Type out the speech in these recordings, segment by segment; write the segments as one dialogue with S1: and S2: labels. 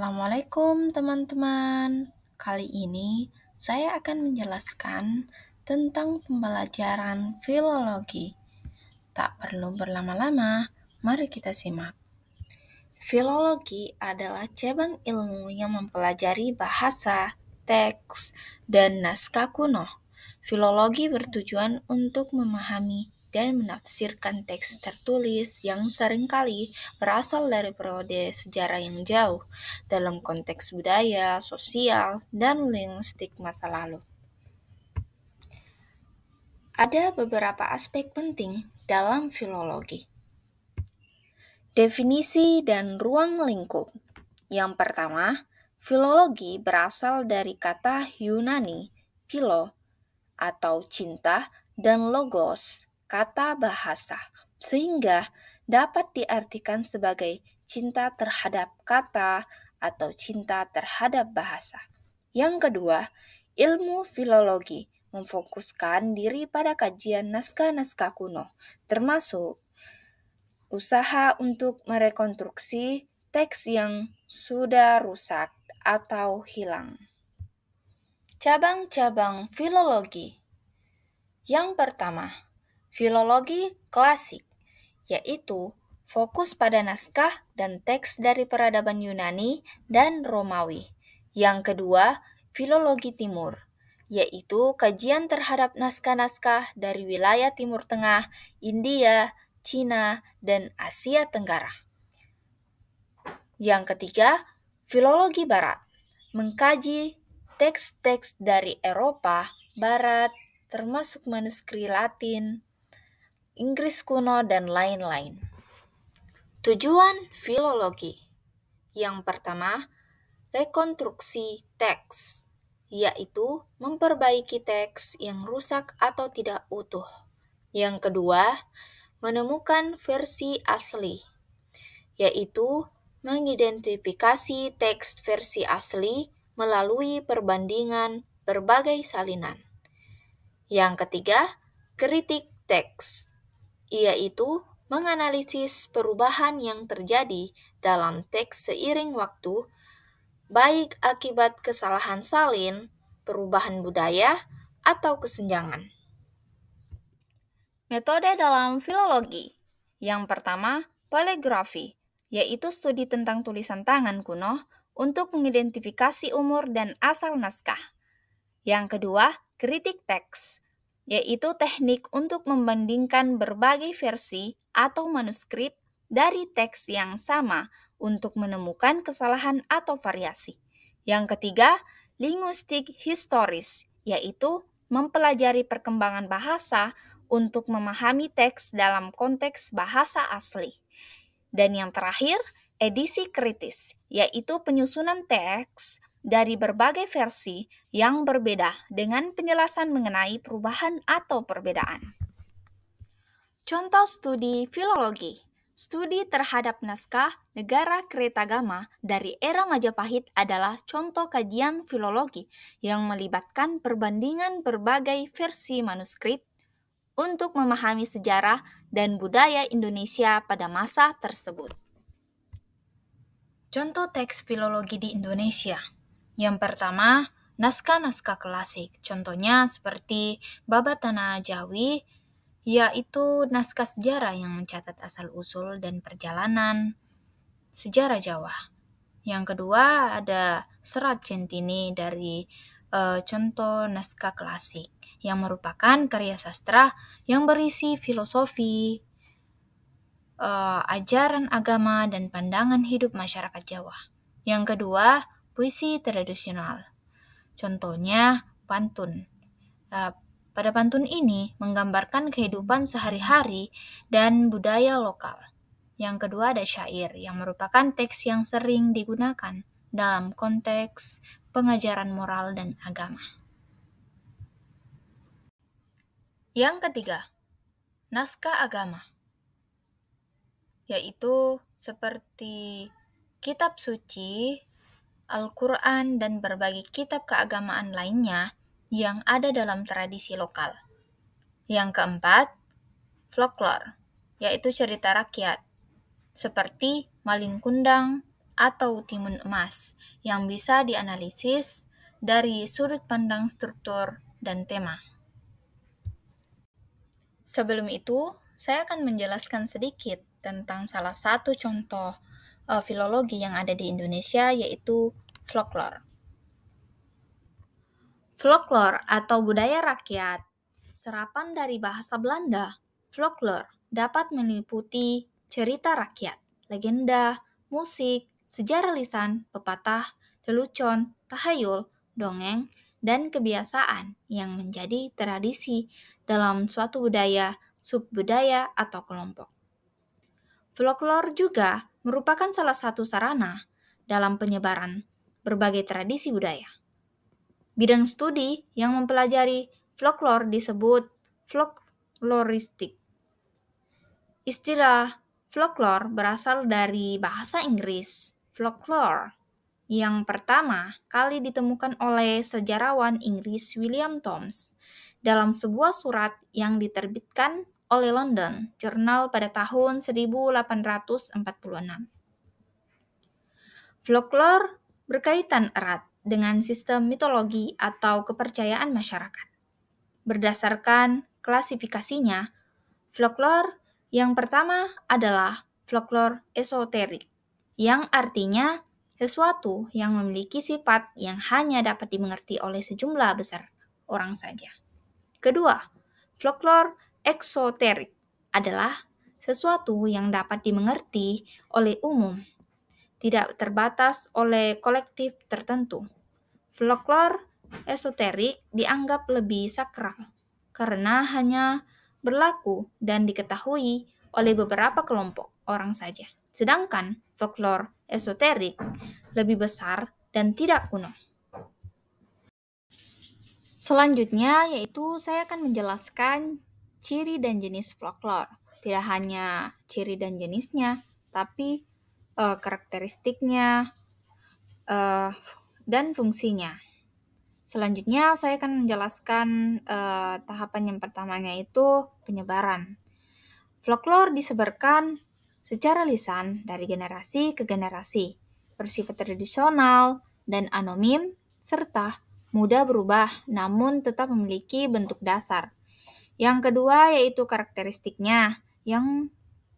S1: Assalamualaikum teman-teman. Kali ini saya akan menjelaskan tentang pembelajaran filologi. Tak perlu berlama-lama, mari kita simak. Filologi adalah cabang ilmu yang mempelajari bahasa, teks, dan naskah kuno. Filologi bertujuan untuk memahami dan menafsirkan teks tertulis yang seringkali berasal dari periode sejarah yang jauh dalam konteks budaya, sosial, dan linguistik masa lalu. Ada beberapa aspek penting dalam filologi. Definisi dan ruang lingkup. Yang pertama, filologi berasal dari kata Yunani, philo, atau cinta, dan logos, kata bahasa, sehingga dapat diartikan sebagai cinta terhadap kata atau cinta terhadap bahasa. Yang kedua, ilmu filologi memfokuskan diri pada kajian naskah-naskah kuno, termasuk usaha untuk merekonstruksi teks yang sudah rusak atau hilang. Cabang-cabang filologi. Yang pertama, filologi klasik, yaitu fokus pada naskah dan teks dari peradaban Yunani dan Romawi. Yang kedua, filologi timur, yaitu kajian terhadap naskah-naskah dari wilayah Timur Tengah, India, Cina, dan Asia Tenggara. Yang ketiga, filologi barat, mengkaji teks-teks dari Eropa Barat, termasuk manuskrip Latin, Inggris kuno, dan lain-lain. Tujuan filologi. Yang pertama, rekonstruksi teks, yaitu memperbaiki teks yang rusak atau tidak utuh. Yang kedua, menemukan versi asli, yaitu mengidentifikasi teks versi asli melalui perbandingan berbagai salinan. Yang ketiga, kritik teks, yaitu menganalisis perubahan yang terjadi dalam teks seiring waktu, baik akibat kesalahan salin, perubahan budaya, atau kesenjangan. Metode dalam filologi. Yang pertama, poligrafi, yaitu studi tentang tulisan tangan kuno untuk mengidentifikasi umur dan asal naskah. Yang kedua, kritik teks, yaitu teknik untuk membandingkan berbagai versi atau manuskrip dari teks yang sama untuk menemukan kesalahan atau variasi. Yang ketiga, linguistik historis, yaitu mempelajari perkembangan bahasa untuk memahami teks dalam konteks bahasa asli. Dan yang terakhir, edisi kritis, yaitu penyusunan teks dari berbagai versi yang berbeda dengan penjelasan mengenai perubahan atau perbedaan. Contoh studi filologi. Studi terhadap naskah Negara Kertagama dari era Majapahit adalah contoh kajian filologi yang melibatkan perbandingan berbagai versi manuskrip untuk memahami sejarah dan budaya Indonesia pada masa tersebut. Contoh teks filologi di Indonesia. Yang pertama, naskah-naskah klasik. Contohnya seperti Babat Tanah Jawi, yaitu naskah sejarah yang mencatat asal-usul dan perjalanan sejarah Jawa. Yang kedua, ada Serat Centini dari contoh naskah klasik yang merupakan karya sastra yang berisi filosofi, ajaran agama, dan pandangan hidup masyarakat Jawa. Yang kedua, puisi tradisional. Contohnya pantun. Pada pantun ini menggambarkan kehidupan sehari-hari dan budaya lokal. Yang kedua ada syair yang merupakan teks yang sering digunakan dalam konteks pengajaran moral dan agama. Yang ketiga, naskah agama, yaitu seperti kitab suci, Al-Quran, dan berbagai kitab keagamaan lainnya yang ada dalam tradisi lokal. Yang keempat, folklore, yaitu cerita rakyat, seperti Malin Kundang, atau timun emas yang bisa dianalisis dari sudut pandang struktur dan tema. Sebelum itu, saya akan menjelaskan sedikit tentang salah satu contoh filologi yang ada di Indonesia, yaitu folklore. Folklore atau budaya rakyat, serapan dari bahasa Belanda. Folklore dapat meliputi cerita rakyat, legenda, musik, sejarah lisan, pepatah, lelucon, tahayul, dongeng, dan kebiasaan yang menjadi tradisi dalam suatu budaya, subbudaya, atau kelompok. Folklore juga merupakan salah satu sarana dalam penyebaran berbagai tradisi budaya. Bidang studi yang mempelajari folklore disebut folkloristik. Istilah folklore berasal dari bahasa Inggris folklore, yang pertama kali ditemukan oleh sejarawan Inggris William Thoms dalam sebuah surat yang diterbitkan oleh London Journal pada tahun 1846. Folklore berkaitan erat dengan sistem mitologi atau kepercayaan masyarakat. Berdasarkan klasifikasinya, folklore yang pertama adalah folklore esoterik, yang artinya sesuatu yang memiliki sifat yang hanya dapat dimengerti oleh sejumlah besar orang saja. Kedua, folklore eksoterik adalah sesuatu yang dapat dimengerti oleh umum, tidak terbatas oleh kolektif tertentu. Folklore esoterik dianggap lebih sakral karena hanya berlaku dan diketahui oleh beberapa kelompok orang saja. Sedangkan folklore esoterik lebih besar dan tidak kuno. Selanjutnya yaitu saya akan menjelaskan ciri dan jenis folklore. Tidak hanya ciri dan jenisnya, tapi karakteristiknya dan fungsinya. Selanjutnya saya akan menjelaskan tahapan yang pertamanya itu penyebaran. Folklore disebarkan secara lisan dari generasi ke generasi, bersifat tradisional dan anonim, serta mudah berubah namun tetap memiliki bentuk dasar. Yang kedua yaitu karakteristiknya yang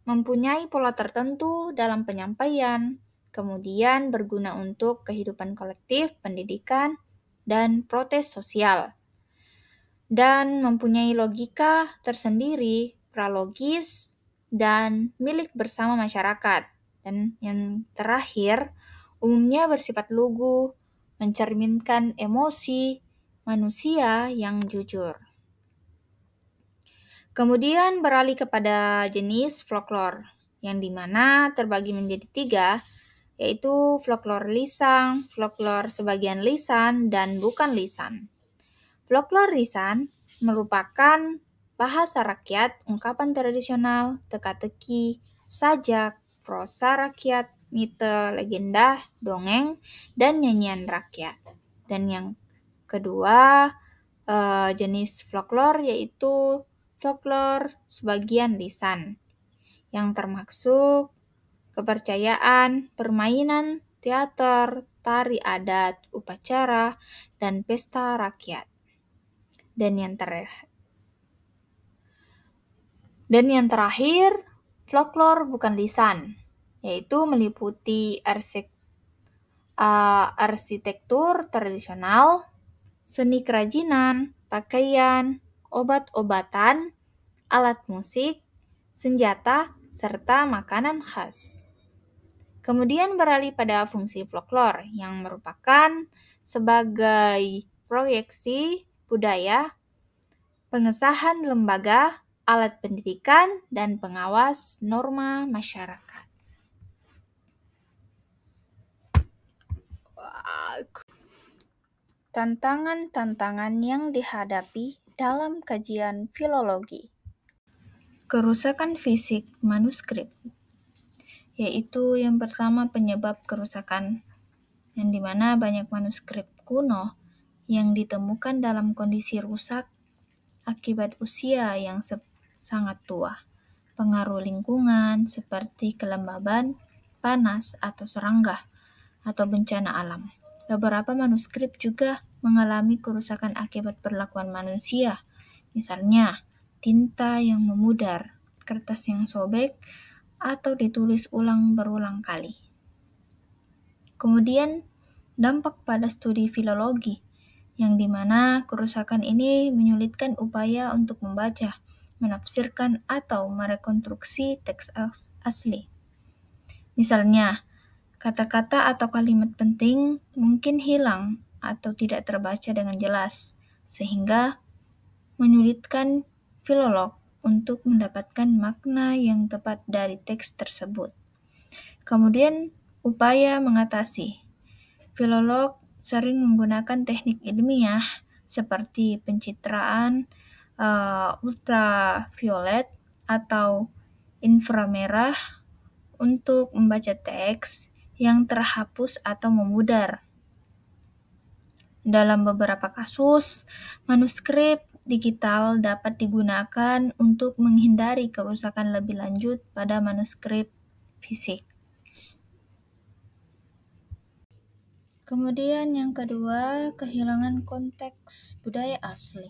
S1: mempunyai pola tertentu dalam penyampaian, kemudian berguna untuk kehidupan kolektif, pendidikan, dan protes sosial, dan mempunyai logika tersendiri, pralogis, dan milik bersama masyarakat. Dan yang terakhir, umumnya bersifat lugu, mencerminkan emosi manusia yang jujur. Kemudian beralih kepada jenis folklore, yang dimana terbagi menjadi 3, yaitu folklore lisan, folklore sebagian lisan, dan bukan lisan. Folklore lisan merupakan bahasa rakyat, ungkapan tradisional, teka-teki, sajak, prosa rakyat, mite, legenda, dongeng, dan nyanyian rakyat. Dan yang kedua jenis folklore yaitu folklore sebagian lisan, yang termasuk kepercayaan, permainan, teater, tari adat, upacara, dan pesta rakyat. Dan yang terakhir, folklore bukan lisan, yaitu meliputi arsitektur tradisional, seni kerajinan, pakaian, obat-obatan, alat musik, senjata, serta makanan khas. Kemudian beralih pada fungsi folklore yang merupakan sebagai proyeksi budaya, pengesahan lembaga, alat pendidikan, dan pengawas norma masyarakat. Tantangan-tantangan yang dihadapi dalam kajian filologi. Kerusakan fisik manuskrip, yaitu yang pertama penyebab kerusakan, yang dimana banyak manuskrip kuno yang ditemukan dalam kondisi rusak akibat usia yang sangat tua, pengaruh lingkungan seperti kelembaban, panas atau serangga, atau bencana alam. Beberapa manuskrip juga mengalami kerusakan akibat perlakuan manusia, misalnya tinta yang memudar, kertas yang sobek, atau ditulis ulang berulang kali. Kemudian, dampak pada studi filologi, yang dimana kerusakan ini menyulitkan upaya untuk membaca, menafsirkan, atau merekonstruksi teks asli. Misalnya, kata-kata atau kalimat penting mungkin hilang atau tidak terbaca dengan jelas, sehingga menyulitkan filolog untuk mendapatkan makna yang tepat dari teks tersebut. Kemudian, upaya mengatasi. Filolog sering menggunakan teknik ilmiah seperti pencitraan ultraviolet atau inframerah untuk membaca teks yang terhapus atau memudar. Dalam beberapa kasus, manuskrip digital dapat digunakan untuk menghindari kerusakan lebih lanjut pada manuskrip fisik. Kemudian yang kedua, kehilangan konteks budaya asli,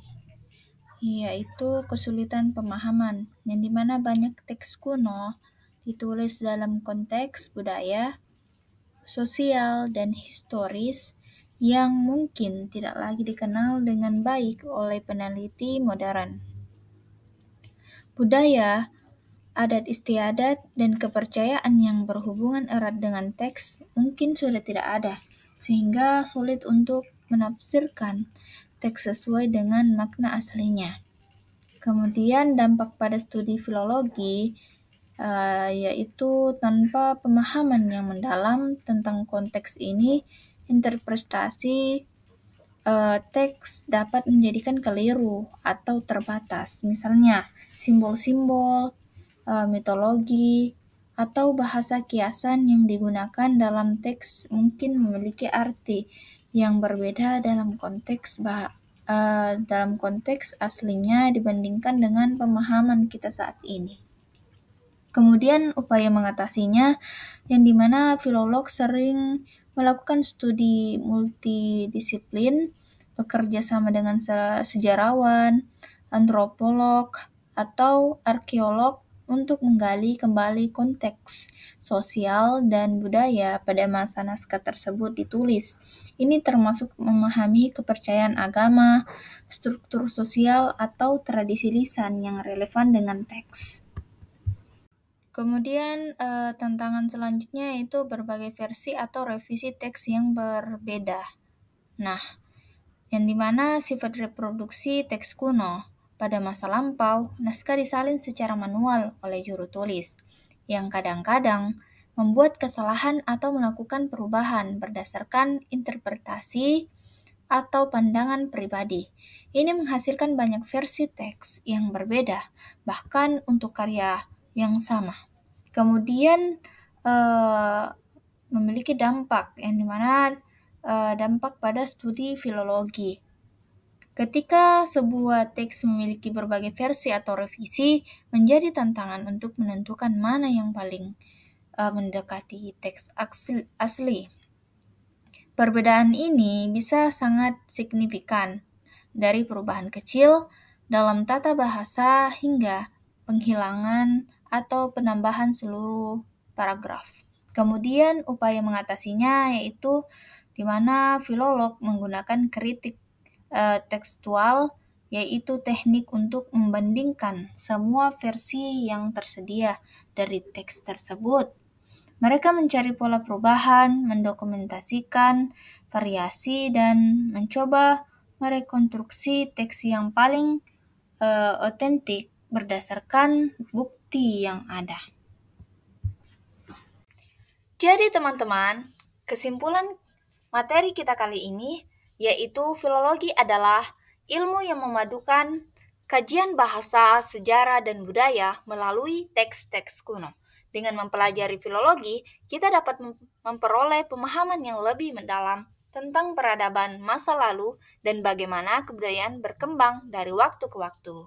S1: yaitu kesulitan pemahaman, yang dimana banyak teks kuno ditulis dalam konteks budaya, sosial, dan historis yang mungkin tidak lagi dikenal dengan baik oleh peneliti modern. Budaya, adat istiadat, dan kepercayaan yang berhubungan erat dengan teks mungkin sudah tidak ada, sehingga sulit untuk menafsirkan teks sesuai dengan makna aslinya. Kemudian dampak pada studi filologi, yaitu tanpa pemahaman yang mendalam tentang konteks ini, interpretasi teks dapat menjadikan keliru atau terbatas. Misalnya, simbol-simbol, mitologi, atau bahasa kiasan yang digunakan dalam teks mungkin memiliki arti yang berbeda dalam konteks aslinya dibandingkan dengan pemahaman kita saat ini. Kemudian upaya mengatasinya, yang dimana filolog sering melakukan studi multidisiplin, bekerja sama dengan sejarawan, antropolog, atau arkeolog untuk menggali kembali konteks sosial dan budaya pada masa naskah tersebut ditulis. Ini termasuk memahami kepercayaan agama, struktur sosial, atau tradisi lisan yang relevan dengan teks. Kemudian tantangan selanjutnya yaitu berbagai versi atau revisi teks yang berbeda. Nah, yang dimana sifat reproduksi teks kuno. Pada masa lampau, naskah disalin secara manual oleh juru tulis, yang kadang-kadang membuat kesalahan atau melakukan perubahan berdasarkan interpretasi atau pandangan pribadi. Ini menghasilkan banyak versi teks yang berbeda, bahkan untuk karya yang sama. Kemudian memiliki dampak, yang dimana dampak pada studi filologi. Ketika sebuah teks memiliki berbagai versi atau revisi, menjadi tantangan untuk menentukan mana yang paling mendekati teks asli. Perbedaan ini bisa sangat signifikan, dari perubahan kecil dalam tata bahasa hingga penghilangan atau penambahan seluruh paragraf. Kemudian upaya mengatasinya yaitu di mana filolog menggunakan kritik tekstual, yaitu teknik untuk membandingkan semua versi yang tersedia dari teks tersebut. Mereka mencari pola perubahan, mendokumentasikan variasi, dan mencoba merekonstruksi teks yang paling otentik berdasarkan bukti yang ada. Jadi teman-teman, kesimpulan materi kita kali ini yaitu filologi adalah ilmu yang memadukan kajian bahasa, sejarah, dan budaya melalui teks-teks kuno. Dengan mempelajari filologi, kita dapat memperoleh pemahaman yang lebih mendalam tentang peradaban masa lalu dan bagaimana kebudayaan berkembang dari waktu ke waktu.